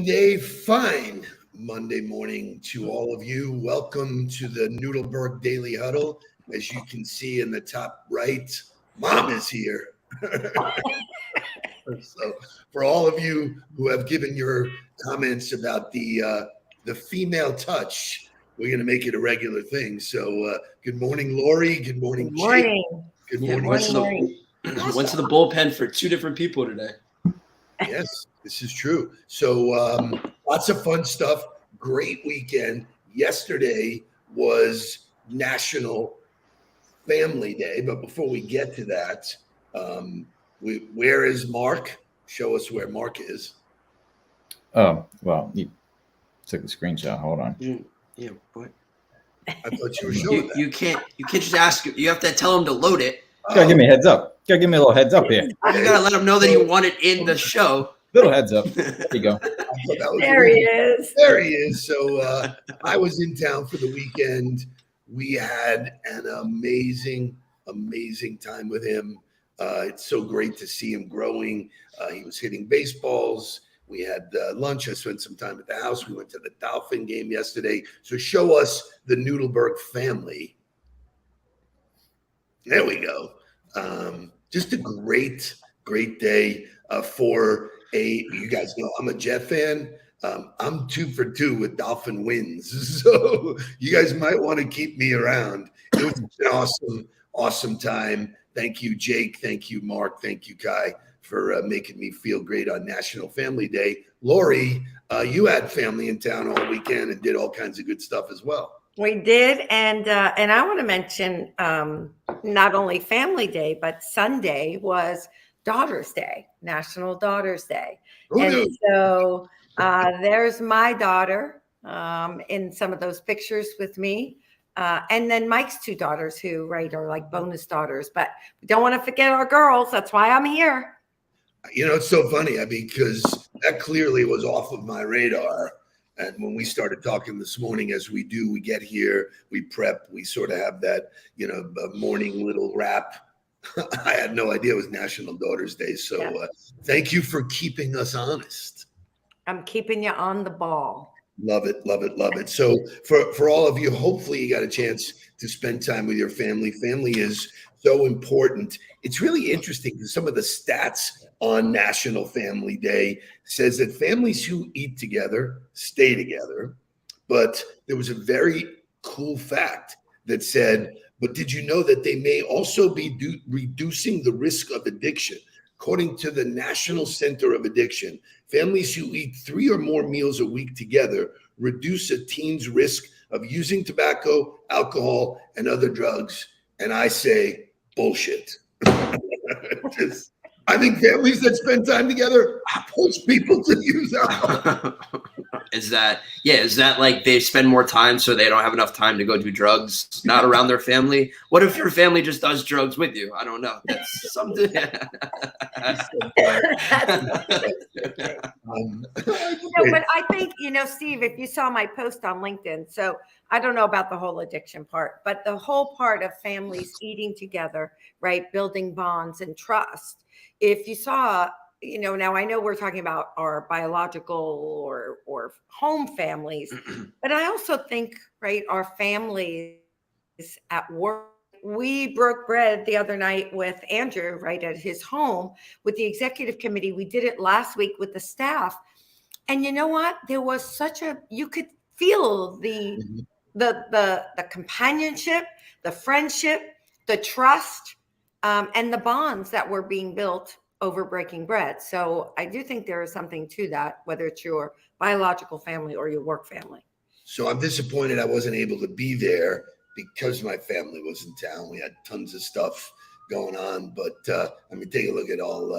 And a fine Monday morning to all of you. Welcome to the Nudelberg Daily Huddle. As you can see in the top right, Mom is here. So for all of you who have given your comments about the female touch, we're going to make it a regular thing. So good morning, Lori. Good morning, Good morning. Jake. Good Yeah, morning. went to the bullpen for two different people today. Yes, this is true. So lots of fun stuff. Great weekend. Yesterday was National Family Day, but before we get to that, where is Mark? Show us where Mark is. Oh, well, you took the screenshot. Hold on. Yeah, what? I thought you were showing that. You can't just ask. You have to tell him to load it. Gotta give me a heads up. Gotta give me a little heads up here. You gotta let him know that you want it in the show. Little heads up. There you go. There he is. There he is. So I was in town for the weekend. We had an amazing time with him. It's so great to see him growing. He was hitting baseballs. We had lunch. I spent some time at the house. We went to the Dolphin game yesterday. So show us the Nudelberg family. There we go. Just a great day for you guys know I'm a Jet fan. I'm 2 for 2 with Dolphin wins. So you guys might want to keep me around. It was an awesome time. Thank you, Jake. Thank you, Mark. Thank you, Kai, for making me feel great on National Family Day. Lori, you had family in town all weekend and did all kinds of good stuff as well. We did, and I want to mention not only Family Day, but Sunday was Daughter's Day, National Daughter's Day. And so there's my daughter in some of those pictures with me. And then Mike's 2 daughters who, are like bonus daughters. But we don't want to forget our girls. That's why I'm here. You know, it's so funny because that clearly was off of my radar. And when we started talking this morning, as we do, we get here, we prep, we sort of have that, morning little wrap. I had no idea it was National Daughters Day. So thank you for keeping us honest. I'm keeping you on the ball. Love it, love it, love it. So for all of you, hopefully you got a chance to spend time with your family. Family is so important. It's really interesting because some of the stats on National Family Day says that families who eat together stay together. But there was a very cool fact that said, but did you know that they may also be reducing the risk of addiction? According to the National Center of Addiction, families who eat 3 or more meals a week together reduce a teen's risk of using tobacco, alcohol, and other drugs. And I say, bullshit. I think families that spend time together push people to use alcohol. Is that like they spend more time so they don't have enough time to go do drugs, not around their family? What if your family just does drugs with you? I don't know. That's something. But I think, Steve, if you saw my post on LinkedIn, so I don't know about the whole addiction part, but the whole part of families eating together, right? Building bonds and trust. If you saw, now I know we're talking about our biological or home families, but I also think, right, our families at work. We broke bread the other night with Andrew, right, at his home with the executive committee. We did it last week with the staff. And you know what? There was you could feel the companionship, the friendship, the trust, and the bonds that were being built over breaking bread. So I do think there is something to that, whether it's your biological family or your work family. So I'm disappointed I wasn't able to be there because my family was in town. We had tons of stuff going on, but take a look at all.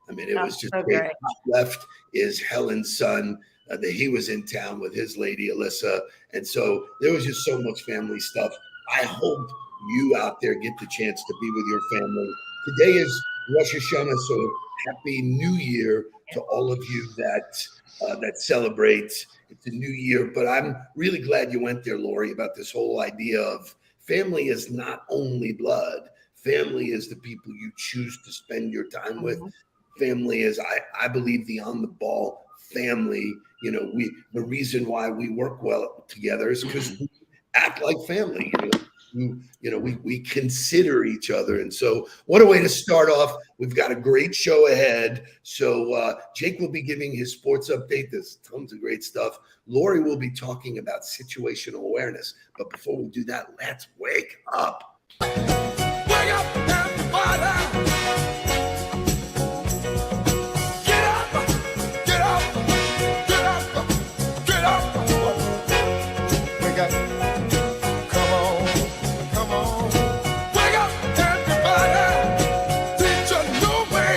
It was just so great. Left is Helen's son. That he was in town with his lady, Alyssa. And so there was just so much family stuff. I hope you out there get the chance to be with your family. Today is Rosh Hashanah, so happy New Year to all of you that celebrate. It's a new year, but I'm really glad you went there, Lori, about this whole idea of family is not only blood. Family is the people you choose to spend your time with. family is, I believe, the on the ball family. The reason why we work well together is because we act like family. We consider each other. And so what a way to start off. We've got a great show ahead. So Jake will be giving his sports update. There's tons of great stuff. Lori will be talking about situational awareness. But before we do that, let's wake up. Wake up, everybody. Get up, get up, get up, get up. Wake up. Come on. Wake up, everybody. Teach a new way.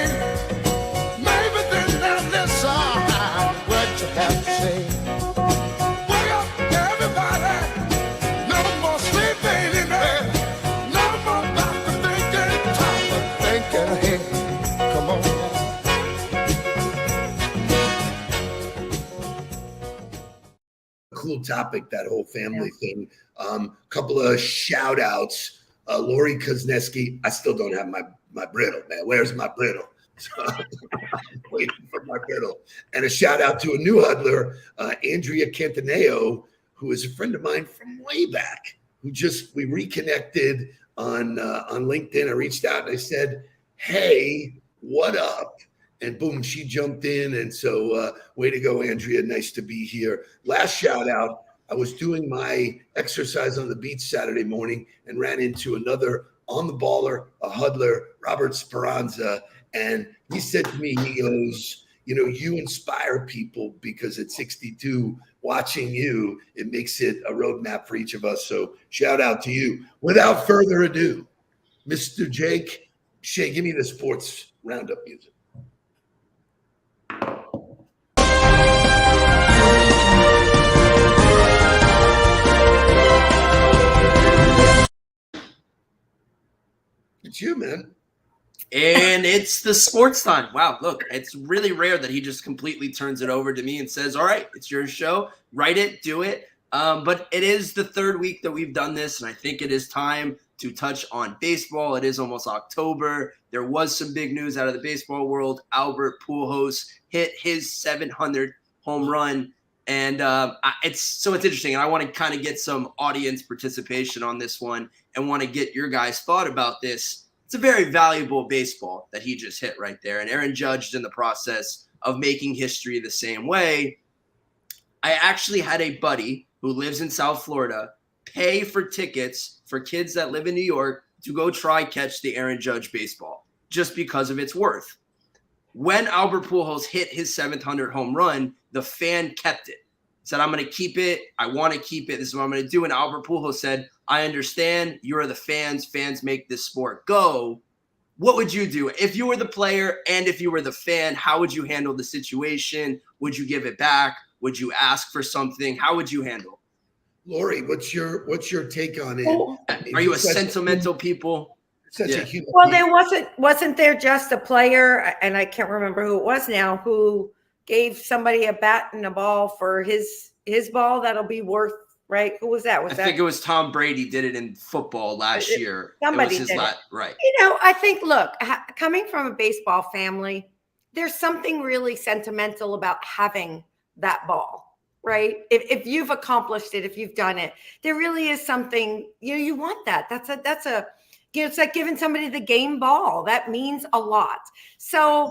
Maybe then now listen what you have to say. Wake up, everybody. No more sleeping in there. No more about to thinking, time to thinking ahead. Come on. Cool topic, that whole family thing. Couple of shout outs. Lori Kozneski, I still don't have my brittle, man. Where's my brittle? So, I'm waiting for my brittle. And a shout out to a new huddler, Andrea Cantaneo, who is a friend of mine from way back, we reconnected on LinkedIn. I reached out and I said, hey, what up? And boom, she jumped in. And so way to go, Andrea. Nice to be here. Last shout out. I was doing my exercise on the beach Saturday morning and ran into another on the baller, a huddler, Robert Speranza. And he said to me, he goes, you inspire people because at 62, watching you, it makes it a roadmap for each of us. So shout out to you. Without further ado, Mr. Jake Shea, give me the sports roundup music. It's you, man. And it's the sports time. Wow, look, it's really rare that he just completely turns it over to me and says, all right, it's your show. Write it, do it. But it is the third week that we've done this, and I think it is time to touch on baseball. It is almost October. There was some big news out of the baseball world. Albert Pujols hit his 700th home run. And it's interesting. And I want to kind of get some audience participation on this one and want to get your guys' thought about this. It's a very valuable baseball that he just hit right there. And Aaron Judge is in the process of making history the same way. I actually had a buddy who lives in South Florida pay for tickets for kids that live in New York to go try catch the Aaron Judge baseball just because of its worth. When Albert Pujols hit his 700th home run, the fan kept it. Said, I'm going to keep it. I want to keep it. This is what I'm going to do. And Albert Pujols said, I understand. You're the fans. Fans make this sport go. What would you do? If you were the player and if you were the fan, how would you handle the situation? Would you give it back? Would you ask for something? How would you handle? Lori, what's your take on it? Are you a sentimental people? Such a human. Well, there wasn't there just a player, and I can't remember who it was now, who gave somebody a bat and a ball for his ball that'll be worth, right? Who was that? I think it was Tom Brady did it in football last year. Somebody did it. Right. I think, look, coming from a baseball family, there's something really sentimental about having that ball, right? If you've accomplished it, if you've done it, there really is something, you want that. That's a it's like giving somebody the game ball. That means a lot. So,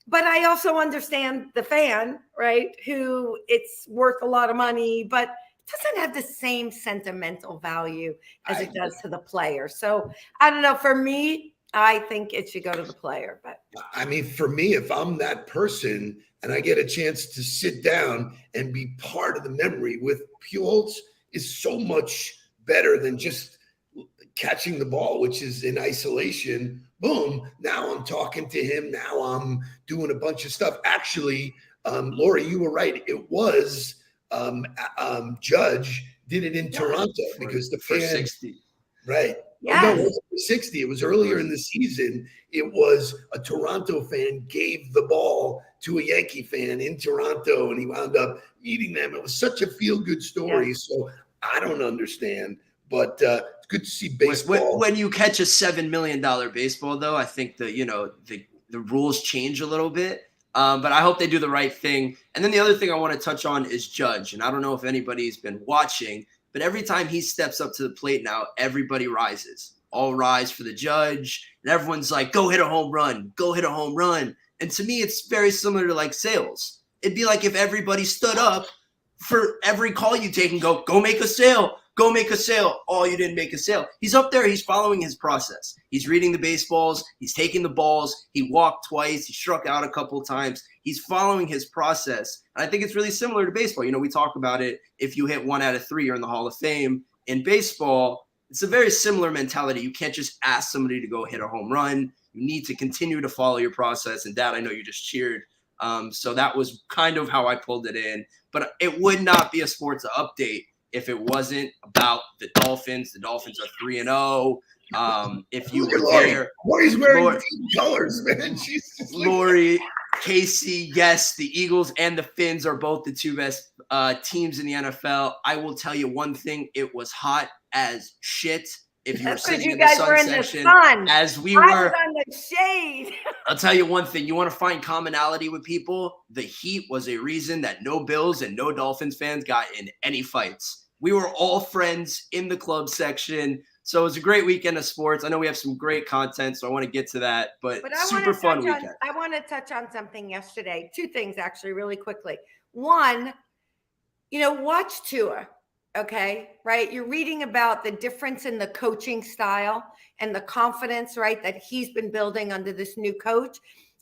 but I also understand the fan, right, who it's worth a lot of money, but it doesn't have the same sentimental value as it does to the player. So I don't know. For me, I think it should go to the player. But I mean, for me, if I'm that person and I get a chance to sit down and be part of the memory with Pujols, is so much better than just catching the ball, which is in isolation. Boom. Now I'm talking to him. Now I'm doing a bunch of stuff. Actually, Lori, you were right. It was Judge did it in Toronto because the for fan, 60. Right. Yes. No, it wasn't for 60. It was earlier in the season. It was a Toronto fan gave the ball to a Yankee fan in Toronto, and he wound up meeting them. It was such a feel-good story. Yeah. So I don't understand. But it's good to see baseball. When you catch a $7 million baseball, though, I think the the rules change a little bit. But I hope they do the right thing. And then the other thing I want to touch on is Judge. And I don't know if anybody's been watching, but every time he steps up to the plate now, everybody rises. All rise for the Judge. And everyone's like, go hit a home run. Go hit a home run. And to me, it's very similar to like sales. It'd be like if everybody stood up for every call you take and go make a sale. Go make a sale. Oh, you didn't make a sale. He's up there. He's following his process. He's reading the baseballs. He's taking the balls. He walked twice. He struck out a couple of times. He's following his process. And I think it's really similar to baseball. You know, we talk about it. If you hit 1 out of 3, you're in the Hall of Fame. In baseball, it's a very similar mentality. You can't just ask somebody to go hit a home run. You need to continue to follow your process. And Dad, I know you just cheered. So that was kind of how I pulled it in. But it would not be a sports update if it wasn't about the Dolphins. The Dolphins are 3-0. If you were there, Lori's wearing team colors, man. She's Lori, Casey, yes, the Eagles and the Finns are both the 2 best teams in the NFL. I will tell you one thing: it was hot as shit. If you were sitting in the sun section, as we were on the shade. I'll tell you one thing. You want to find commonality with people? The heat was a reason that no Bills and no Dolphins fans got in any fights. We were all friends in the club section. So it was a great weekend of sports. I know we have some great content, so I want to get to that. But super fun weekend. I want to touch on something yesterday. 2 things, actually, really quickly. One, watch Tua. Okay, right? You're reading about the difference in the coaching style and the confidence, right, that he's been building under this new coach.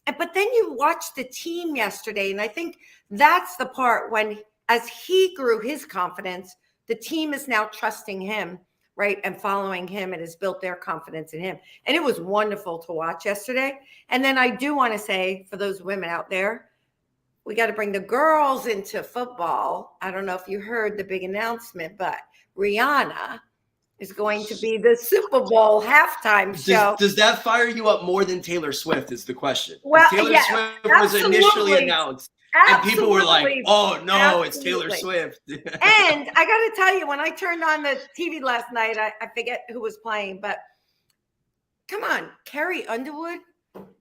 But then you watch the team yesterday, and I think that's the part when, as he grew his confidence, the team is now trusting him, right, and following him, and has built their confidence in him. And it was wonderful to watch yesterday. And then I do want to say, for those women out there, we got to bring the girls into football. I don't know if you heard the big announcement, but Rihanna is going to be the Super Bowl halftime show. Does that fire you up more than Taylor Swift is the question? Well, Taylor Swift was initially announced. And people were like, oh, no, it's Taylor Swift. And I got to tell you, when I turned on the TV last night, I forget who was playing, but come on, Carrie Underwood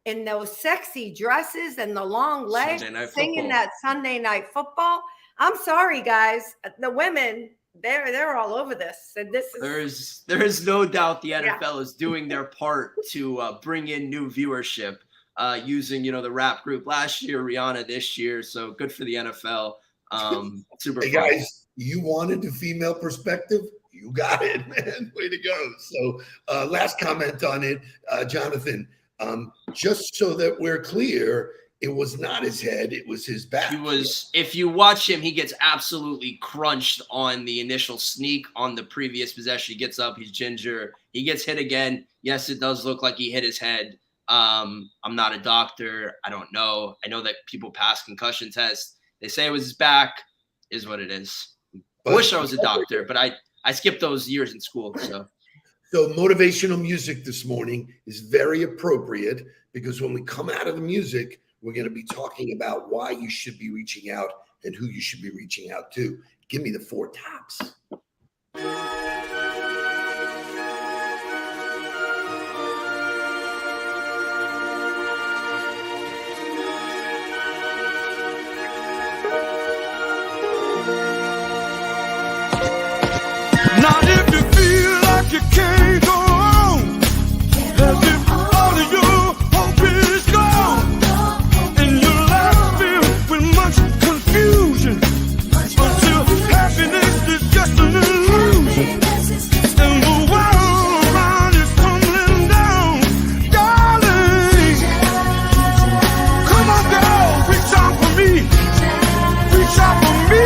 in those sexy dresses and the long legs singing that Sunday Night Football. I'm sorry, guys. The women, they're all over this. And this is there is no doubt the NFL is doing their part to bring in new viewership using, the rap group last year, Rihanna this year. So good for the NFL. Super fun. Guys, you wanted the female perspective? You got it, man. Way to go. So last comment on it, Jonathan. Just so that we're clear, it was not his head, it was his back. If you watch him, he gets absolutely crunched on the initial sneak on the previous possession. He gets up, he's ginger, he gets hit again. Yes, it does look like he hit his head. I'm not a doctor. I don't know. I know that people pass concussion tests. They say it was his back, is what it is. I wish I was a doctor, but I skipped those years in school, so. So motivational music this morning is very appropriate because when we come out of the music, we're going to be talking about why you should be reaching out and who you should be reaching out to. Give me the 4 tops. Now if you feel like you can't go on, as if all of your hope is gone, and your life filled with much confusion, until happiness is just an illusion, and the world around is tumbling down, darling, come on girl, reach out for me, reach out for me.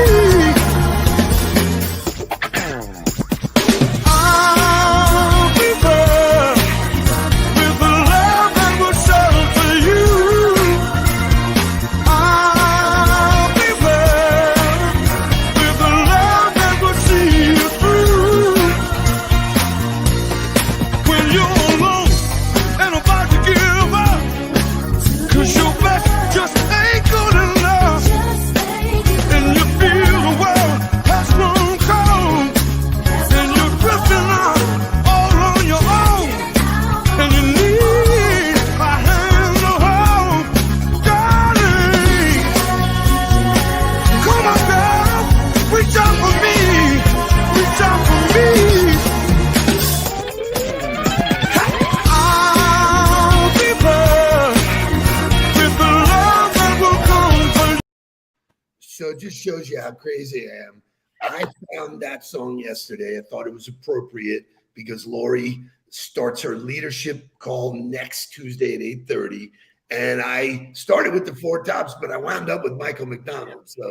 So it just shows you how crazy I am. I found that song yesterday. I thought it was appropriate because Lori starts her leadership call next Tuesday at 8:30. And I started with the Four Tops, but I wound up with Michael McDonald. So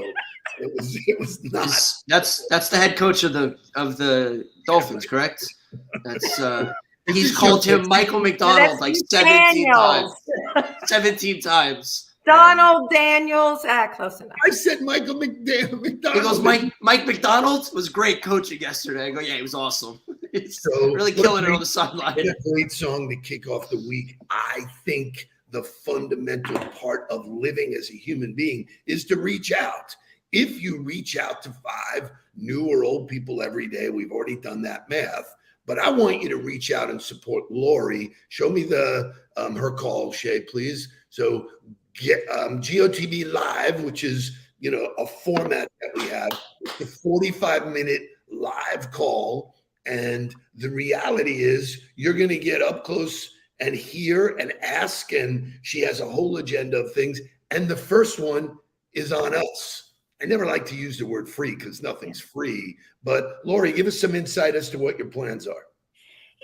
it was not. That's the head coach of the Dolphins, correct? That's he's called him Michael McDonald like 17 times. 17 times. Donald Daniels. Close enough. I said Michael McDonald. He goes, Mike McDonald was great coaching yesterday. I go, yeah, he was awesome. He's really killing it on the sideline. A great song to kick off the week. I think the fundamental part of living as a human being is to reach out. If you reach out to 5 new or old people every day, we've already done that math, but I want you to reach out and support Lori. Show me the her call, Shay, please. So get GOTV Live, which is a format that we have. It's a 45-minute live call, and the reality is you're going to get up close and hear and ask, and she has a whole agenda of things. And the first one is on us. I never like to use the word free because nothing's free. But Lori, give us some insight as to what your plans are.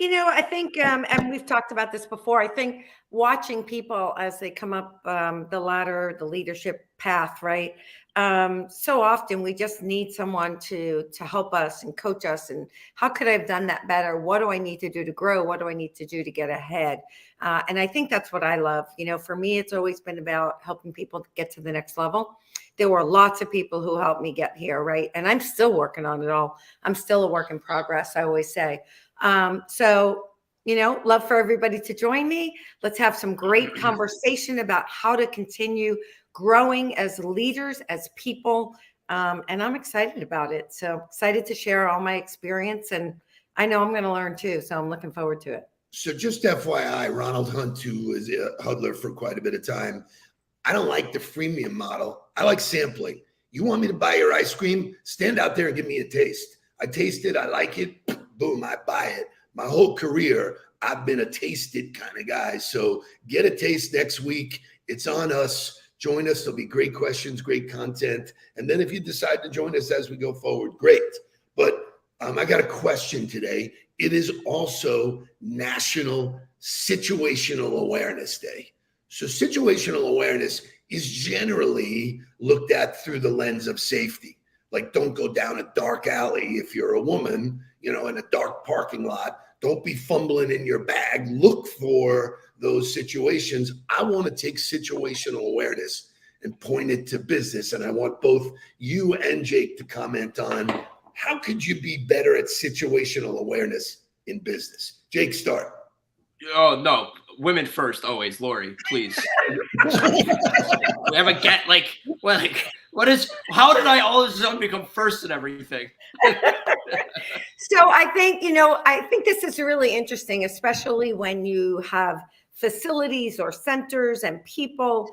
I think, and we've talked about this before, I think watching people as they come up the ladder, the leadership path, right? So often we just need someone to help us and coach us. And how could I have done that better? What do I need to do to grow? What do I need to do to get ahead? And I think that's what I love. For me, it's always been about helping people get to the next level. There were lots of people who helped me get here, right? And I'm still working on it all. I'm still a work in progress, I always say. So, love for everybody to join me. Let's have some great conversation about how to continue growing as leaders, as people. And I'm excited about it. So excited to share all my experience. And I know I'm going to learn too. So I'm looking forward to it. So just FYI, Ronald Hunt, who is a huddler for quite a bit of time, I don't like the freemium model. I like sampling. You want me to buy your ice cream? Stand out there and give me a taste. I taste it. I like it. Boom, I buy it. My whole career, I've been a taste it kind of guy. So get a taste next week. It's on us. Join us. There'll be great questions, great content. And then if you decide to join us as we go forward, great. But I got a question today. It is also National Situational Awareness Day. So situational awareness is generally looked at through the lens of safety. Like, don't go down a dark alley if you're a woman, in a dark parking lot. Don't be fumbling in your bag. Look for those situations. I want to take situational awareness and point it to business. And I want both you and Jake to comment on how could you be better at situational awareness in business? Jake, start. Oh, no. Women first, always. Lori, please. We have a get how did I all of a sudden become first in everything? So I think this is really interesting, especially when you have facilities or centers and people,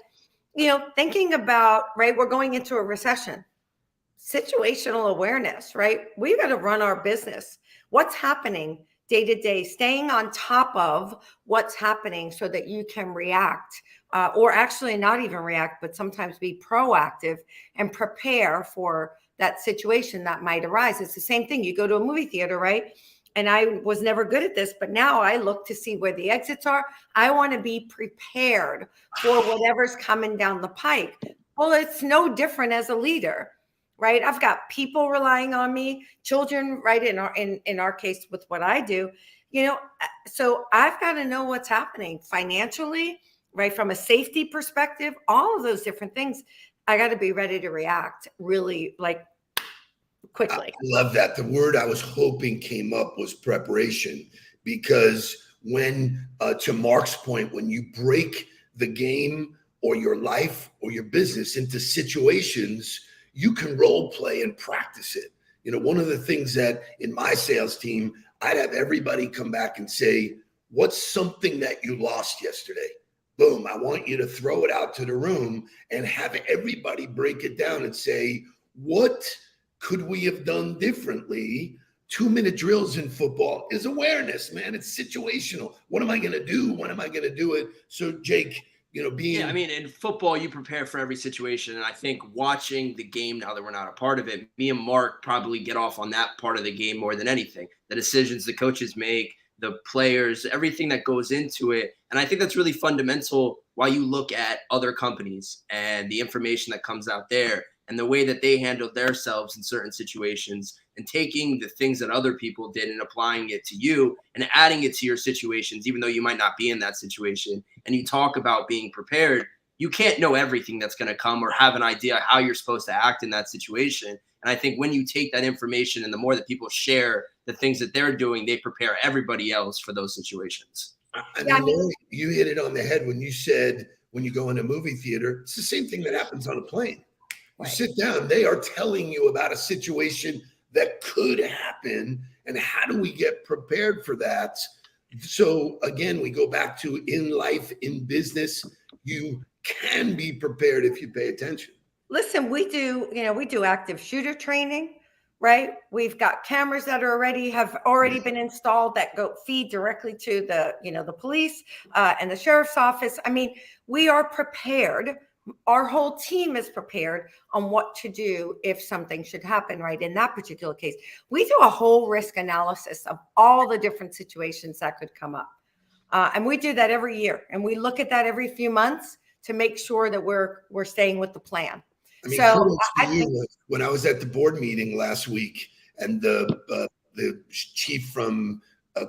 thinking about, right, we're going into a recession. Situational awareness, right? We've got to run our business. What's happening day to day, staying on top of what's happening so that you can react, or actually not even react, but sometimes be proactive and prepare for that situation that might arise. It's the same thing. You go to a movie theater, right? And I was never good at this, but now I look to see where the exits are. I want to be prepared for whatever's coming down the pike. Well, it's no different as a leader, right? I've got people relying on me, children, right? In our case with what I do, so I've got to know what's happening financially, right? From a safety perspective, all of those different things. I got to be ready to react really quickly. I love that. The word I was hoping came up was preparation, because when, to Mark's point, when you break the game or your life or your business into situations, you can role play and practice it. One of the things that in my sales team, I'd have everybody come back and say, what's something that you lost yesterday? Boom. I want you to throw it out to the room and have everybody break it down and say, what could we have done differently? 2-minute drills in football is awareness, man. It's situational. What am I going to do? When am I going to do it? So Jake, being. Yeah, I mean, in football, you prepare for every situation. And I think watching the game now that we're not a part of it, me and Mark probably get off on that part of the game more than anything. The decisions the coaches make, the players, everything that goes into it. And I think that's really fundamental while you look at other companies and the information that comes out there and the way that they handled themselves in certain situations and taking the things that other people did and applying it to you and adding it to your situations, even though you might not be in that situation. And you talk about being prepared. You can't know everything that's going to come or have an idea how you're supposed to act in that situation. And I think when you take that information and the more that people share the things that they're doing, they prepare everybody else for those situations. I mean, Lori, you hit it on the head when you said when you go in a movie theater, it's the same thing that happens on a plane. You sit down, they are telling you about a situation that could happen and how do we get prepared for that? So again, we go back to in life, in business, you can be prepared if you pay attention. Listen, we do active shooter training, right? We've got cameras that have already been installed that feed directly to the police and the sheriff's office. I mean, we are prepared. Our whole team is prepared on what to do if something should happen, right? In that particular case, we do a whole risk analysis of all the different situations that could come up. And we do that every year. And we look at that every few months to make sure that we're staying with the plan. I mean, when I was at the board meeting last week and the chief from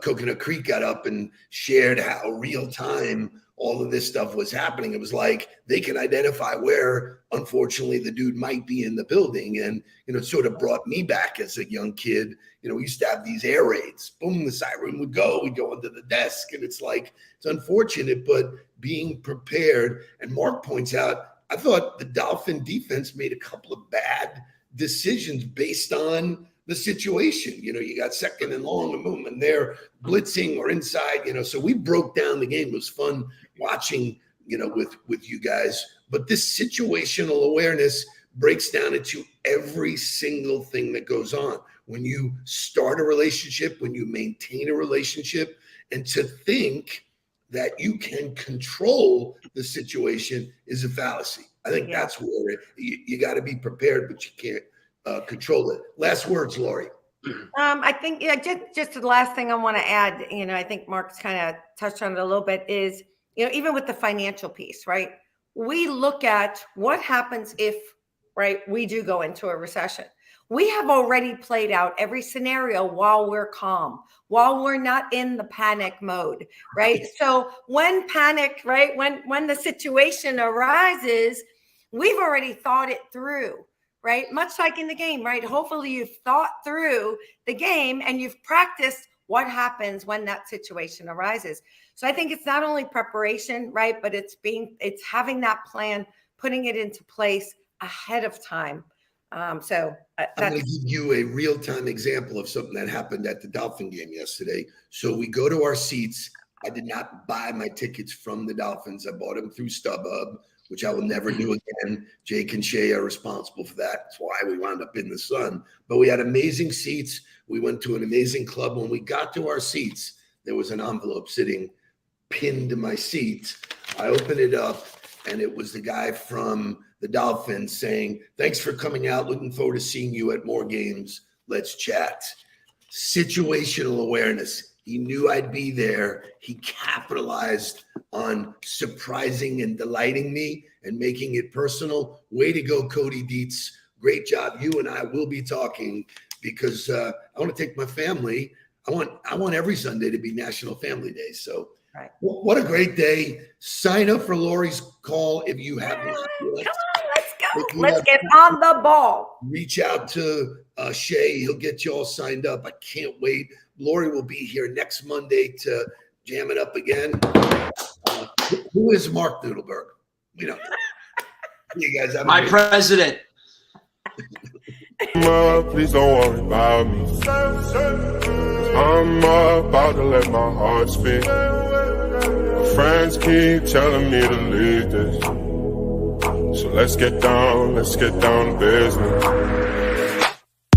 Coconut Creek got up and shared how real time all of this stuff was happening. It was like they can identify where, unfortunately, the dude might be in the building. And, it sort of brought me back as a young kid. We used to have these air raids. Boom, the siren would go. We'd go under the desk. And it's like, it's unfortunate, but being prepared. And Mark points out, I thought the Dolphin defense made a couple of bad decisions based on the situation. You got second and long and boom, and they're blitzing or inside, so we broke down the game. It was fun watching, with you guys. But this situational awareness breaks down into every single thing that goes on. When you start a relationship, when you maintain a relationship, and to think that you can control the situation is a fallacy. I think that's where you got to be prepared, but you can't control it. Last words, Lori. I think just the last thing I want to add, I think Mark's kind of touched on it a little bit is, even with the financial piece, right? We look at what happens if, right, we do go into a recession. We have already played out every scenario while we're calm, while we're not in the panic mode, right? So when panic, right, when the situation arises, we've already thought it through, right? Much like in the game, right? Hopefully you've thought through the game and you've practiced what happens when that situation arises. So I think it's not only preparation, right? But it's having that plan, putting it into place ahead of time. I'm going to give you a real-time example of something that happened at the Dolphin game yesterday. So we go to our seats. I did not buy my tickets from the Dolphins. I bought them through StubHub, which I will never do again. Jake and Shay are responsible for that. That's why we wound up in the sun. But we had amazing seats. We went to an amazing club. When we got to our seats, there was an envelope sitting pinned to my seat. I opened it up, and it was the guy from the Dolphins saying, "Thanks for coming out. Looking forward to seeing you at more games. Let's chat." Situational awareness. He knew I'd be there. He capitalized on surprising and delighting me and making it personal. Way to go, Cody Dietz. Great job. You and I will be talking because I want to take my family. I want every Sunday to be National Family Day. So right. What a great day. Sign up for Lori's call if you haven't. Come on, let's go. Let's get on the ball. Reach out to Shay. He'll get you all signed up. I can't wait. Lori will be here next Monday to jam it up again. Who is Mark Nudelberg? You guys have my president. Please don't worry about me. I'm about to let my heart speak. My friends keep telling me to leave this. So let's get down to business.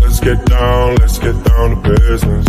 Let's get down to business.